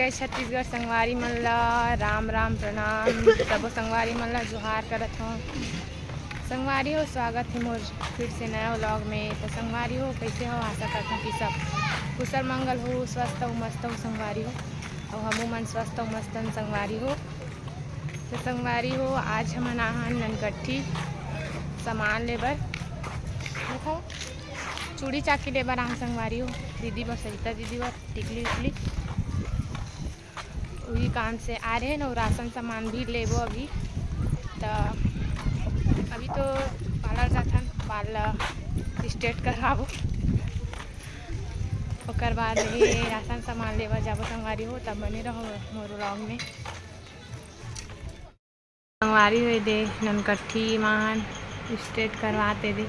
जय छत्तीसगढ़ संगवारी मन ला राम राम प्रणाम। सबो संगवारी मन ला जोहार करत हूँ। संगवारी हो स्वागत है मोर फिर से नया व्लॉग में। तो संगवारी हो कैसे हो, आशा करता हूँ कि सब कुशल मंगल हो, स्वस्थ हो, मस्त हो संगवारी हो। और हमू मन स्वस्थ हो मस्त संगवारी हो। तो संगवारी हो आज हम ननकट्ठी सामान लेबर देखो चूड़ी चाकी लेबर आन संगवारी हो। दीदी बर सरिता दीदी बर टिकली उकली वही काम से आ रहे हैं ना। राशन सामान भी लेबो अभी। तो पार्लर जाथन, बाल स्ट्रेट कराबो, ओकर बाद ही राशन सामान लेबर जाबो संगवारी हो। तब बने रहो मोर व्लॉग में। संगवारी हो दे ननकट्ठी मान स्ट्रेट करवाते दे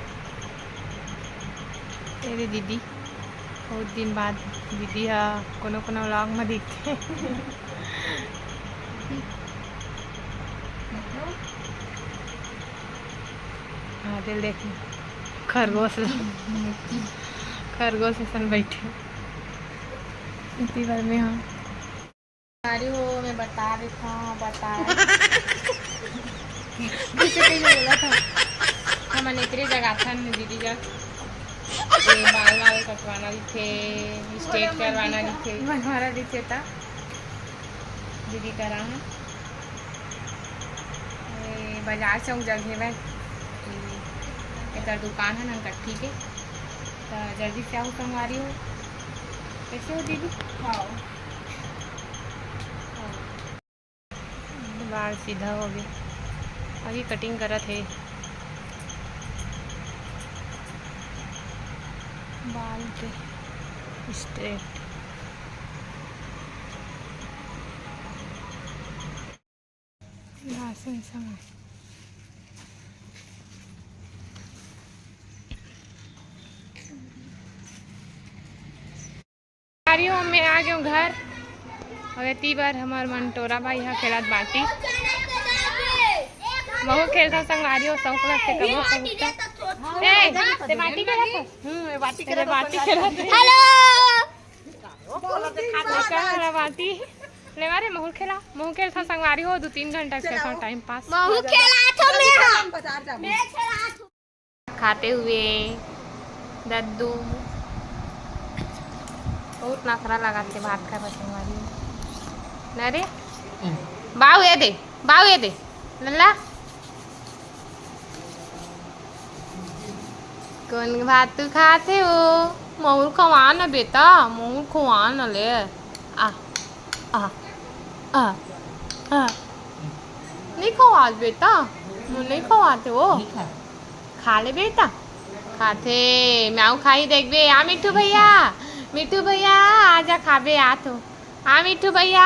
तेरे दीदी। बहुत दिन बाद दीदी हा कोनो कोनो व्लॉग में दिखते। हाँ दिल देख खरगोश सन बैठे इतनी बार में। हाँ सारी हो मैं बता रही था बोला था हम इतनी जगह था दीदी का बाल वाल कटवाना दिखे, स्ट्रेट करवाना दिखे, बनवाना दिखे था दीदी करा है। बाजार चौक जगह में एक दुकान है ननकट्ठी के। तो जल्दी से आओ संगवारी हो। कैसे हो दीदी? बाल सीधा हो गया, अभी कटिंग करत है बाल के स्ट्रेट। राशन सामान मैं आ गया हूँ घर। और इतनी बार हमार मंटोरा भाई यहाँ खेलत बाटी बहु खेलता संगवारी हो शौक से कबो ते बाटी खेलत बाटी खेलत। हेलो बाटी ले मारे महू खेलता संगवारी हो। 2-3 घंटा खेलता टाइम पास खाते हुए दद्दू बहुत नखरा लगाते भात खा संगवारी नरे बाऊ ये दे लल्ला कौन भात तू खाते हो? महूर खवा न बेटा, महूर खवा न ले। आ आ आ आ नहीं खवा बेटा, नहीं खवाते हो? खा ले बेटा, खाते म्याऊ खाई देख बे। आ मिठू भैया आजा खाबे आ तो आ मिठू भैया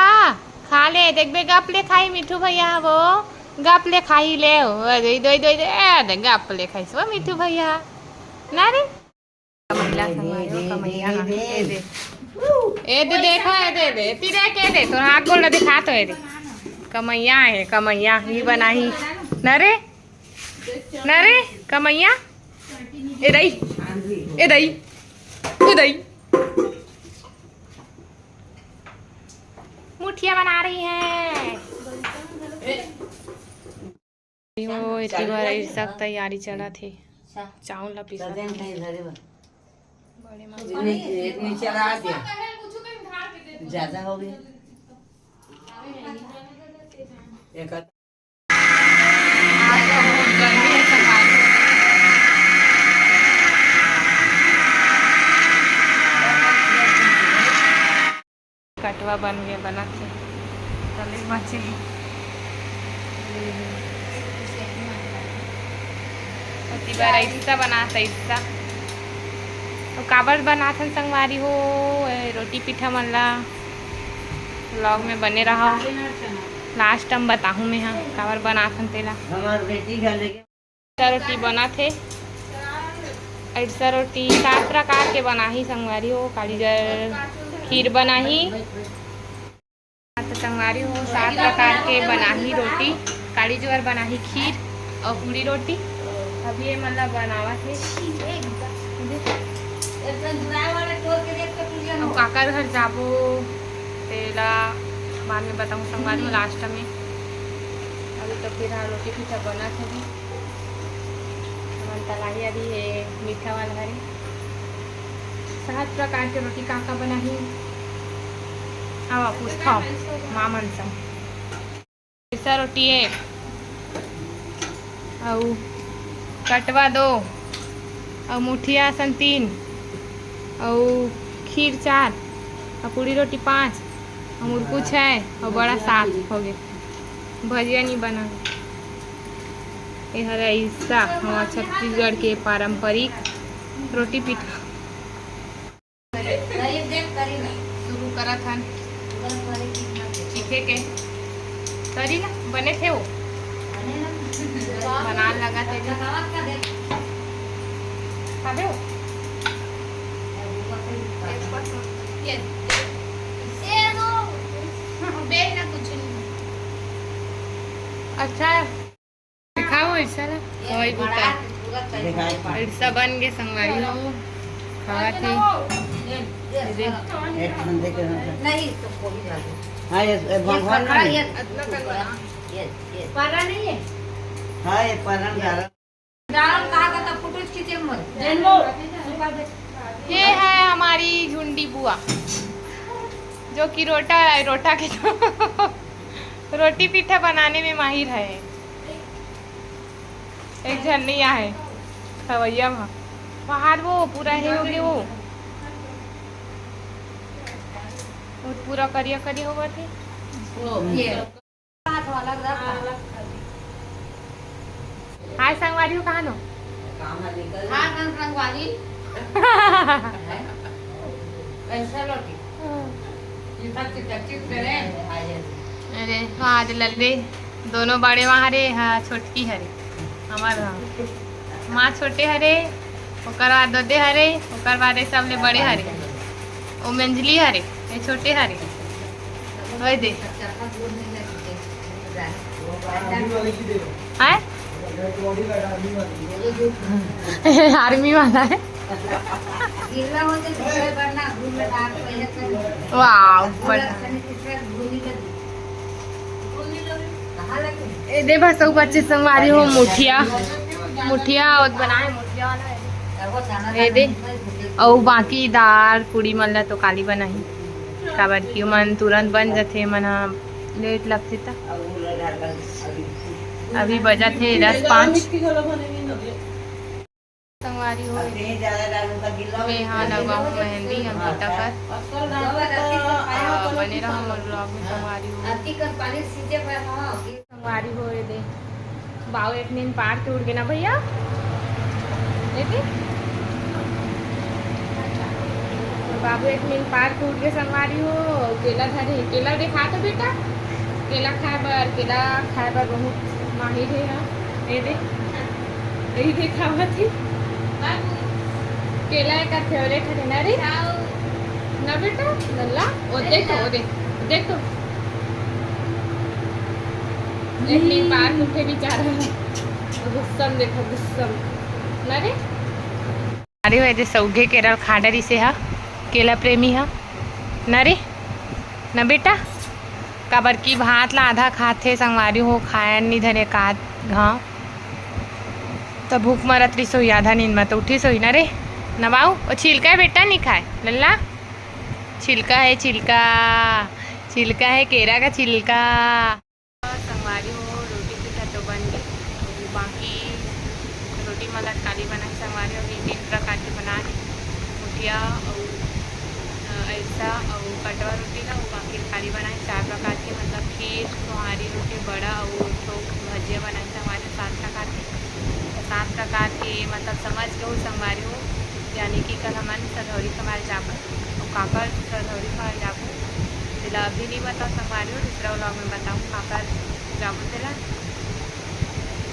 खा ले देख बे। गप ले खाई मिठू भैया वो गप ले खाई ले दो गप ले खाई सो मिठू भैया ना रे। कमैया कमैया ए दे देखो ए दे तीरे के दे तो हाथ गोल दिखा तो ए दे कमैया है कमैया ही बनाई नरे कमैया ए दई मुठिया बना रही है। इतनी बार सब तैयारी चला थी चावल ला पीसा ज्यादा हो गया कटवा बन गया बना थे तले बचे बार ऐसा बनाता ऐसा तो काबर बनाथन संगवारी हो। रोटी पीठा मन ला व्लॉग में बने रहा लास्ट टाइम बताहूँ मैं। हाँ काबर बनाथन तेला ऐसा रोटी बना थे। ऐसा रोटी 7 प्रकार के बना ही संगवारी हो। कालीजर खीर बना ही तो संगवारी हो 7 प्रकार के बना ही रोटी। काली ज्वार बना ही खीर और पूरी रोटी। अभी ये मतलब बनावा थे काकर घर जाबो तेला बाद में बताऊँ संगवारी हूँ लास्ट में। अभी तो फिर हाँ रोटी पीछा बना था भी तलाही अभी है मीठा वाला हरी 7 प्रकार के रोटी का बना ही आवा पूछता माँ मनसा ऐसा रोटी है और कटवा 2 और मुठिया सन 3 और खीर 4 और पूरी रोटी 5 और मुरकू 6 और बड़ा 7 हो गए। भजिया नहीं बना। यह ऐसा हमारा छत्तीसगढ़ के पारंपरिक रोटी पीठा शुरू करा था सीखे के तरी ना बने थे वो बनाने लगा थे खाबे हो अच्छा है दिखाओ ऐसा ना वही बता ऐसा बन गए संगवारी हो खावा थे नहीं तो कोई हाँ ये भगवान पारा नहीं है हाँ ये पारा डाल कहा का तब फुटेज खींचे मत। ये है हमारी झुंडी बुआ जो कि रोटा के रोटी पीठा बनाने में माहिर है। एक झरनिया है खवैया बाहर वो पूरा है हो गया वो पूरा करिया करिया होगा थे हाय संगवारी हो कहाँ नो संगवारी कैसा रोटी अरे आज लल्ले दोनों बड़े वहाँ रे हाँ छोटकी हरे हमारे माँ छोटे हरे ओकर बाद ददे हरे ओकर बाद सब ले बड़े हरे ओ मंजली हरे ये छोटे हरे वही दे आर्मी वाला है दे बस बच्चे संगवारी हो मुठिया और बनाए मुठिया वाला है दे और बाकी दाल पूड़ी मल्ला तो काली बनाई काबर की मन तुरंत बन जाते मन लेट लगते था। अभी बजा थे 10:05 संगवारी हो मैं यहाँ लगाऊँ मेहंदी हम बेटा पर बने रहा ब्लॉग में संगवारी हो संगवारी हो दे बाऊ एक दिन पार के उड़ गए ना भैया बाबू एक दिन पार के उड़ गए संगवारी हो केला धरे केला देखा तो बेटा केला खाए बर बहुत माहिर है यहाँ ये दे यही देखा हुआ थी केला का फेवरेट है ना रे ना बेटा लल्ला वो देखो देखो एक दिन पार उठे बेचारा गुस्सम देखो गुस्सम ना रे अरे वैसे सौगे केरल खाडरी से हा केला प्रेमी हा ना रे ना बेटा काबर की भात ला आधा खाते संगवारी हो खाया नहीं धरे का हाँ तो भूख मरत रही सोई आधा नींद में तो उठी सोई ना रे नवाऊ और छिलका है बेटा नहीं खाए लल्ला छिलका है छिलका है केरा का छिलका संगवारी हो रोटी पीठा तो बन गई बाकी रोटी मतलब काली बनाई संगवारी हो 3 प्रकार की बना मुठिया और ऐसा और कटवा रोटी ना बाकी काली बनाई 4 प्रकार की मतलब खीर सोहारी रोटी बड़ा और तो भजिया बनाई संगवारी 7 प्रकार की 7 प्रकार की मतलब समझ के हो संगवारी हो यानी कि कल हमारे सधौरी कमाल जापन और काकर सधौरी कमाल जापू तेला अभी नहीं बताओ संगवारी हो दूसरा व्लॉग में बताऊँ काकर जापू तेला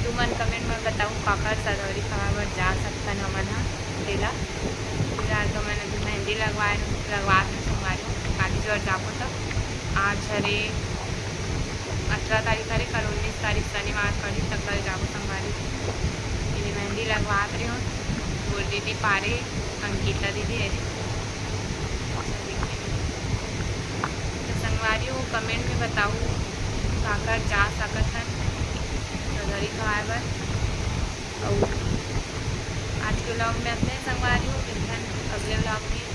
तू मन कमेंट में बताऊँ काकर सधौरी कमाल जा सकता हमन हाँ तेला फिलहाल तो मैंने अभी मेहंदी लगवा संगवारी हो काली जोर जापो तो आज हरे 18 तारीख हरे कल 19 तारीख शनिवार कड़ी तक कल जापो संगवारी इन्हें मेहंदी लगवा रही हूँ और दीदी पारे अंकिता दीदी है बताऊँ काकर जा सकत हन तो घरी खाए बर। और आज के व्लॉग में अपने संगवारी हो मिलथन अगले व्लॉग में।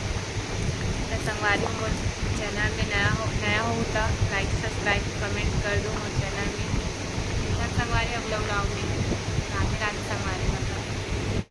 तो संगवारी मोर चैनल में नया हो तो लाइक सब्सक्राइब कमेंट कर दो मोर चैनल में। संगवारी अगले व्लॉग में। राधे राधे संगवारी।